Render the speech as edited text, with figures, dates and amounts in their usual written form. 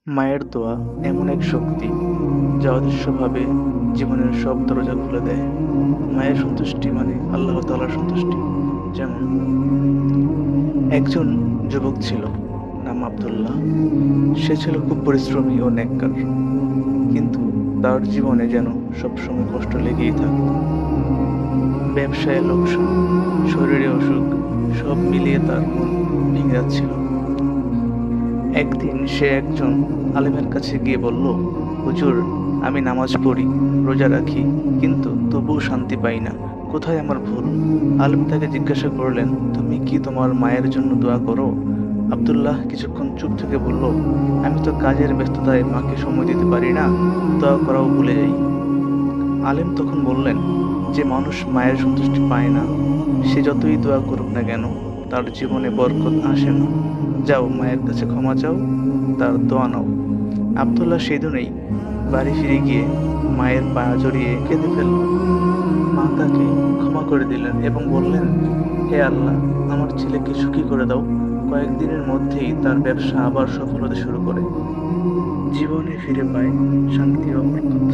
মায়ের দোয়া এমন এক শক্তি যা অদৃশ্যভাবে জীবনের সব দরজা খুলে দেয়। মায়ের সন্তুষ্টি মানে আল্লাহ তাআলার সন্তুষ্টি। যেমন একজন যুবক ছিল, নাম আব্দুল্লাহ। সে ছিল খুব পরিশ্রমী ও নেককার, কিন্তু তার জীবনে যেন সবসময় কষ্ট লেগেই থাকত। ব্যবসায় লোকসান, শরীরে অসুখ, সব মিলিয়ে তার মন ভেঙে যাচ্ছিল। একদিন সে একজন আলেমের কাছে গিয়ে বলল, হুজুর, আমি নামাজ পড়ি, রোজা রাখি, কিন্তু তবুও শান্তি পাই না। কোথায় আমার ভুল? আলেম তাকে জিজ্ঞাসা করলেন, তুমি কি তোমার মায়ের জন্য দোয়া করো? আব্দুল্লাহ কিছুক্ষণ চুপ থেকে বলল, আমি তো কাজের ব্যস্ততায় মাকে সময় দিতে পারি না, দোয়া করাও ভুলে যাই। আলেম তখন বললেন, যে মানুষ মায়ের সন্তুষ্টি পায় না, সে যতই দোয়া করুক না কেন, তার জীবনে বরকত আসে না। যাও, মায়ের কাছে ক্ষমা চাও, তার দোয়া নাও। আব্দুল্লাহ সেদিনই বাড়ি ফিরে গিয়ে মায়ের পা জড়িয়ে কেঁদে ফেলল। মা তাকে ক্ষমা করে দিলেন এবং বললেন, হে আল্লাহ, আমার ছেলেকে সুখী করে দাও। কয়েকদিনের মধ্যেই তার ব্যবসা আবার সফল হতে শুরু করে। জীবনে ফিরে পায় শান্তি ও বরকত।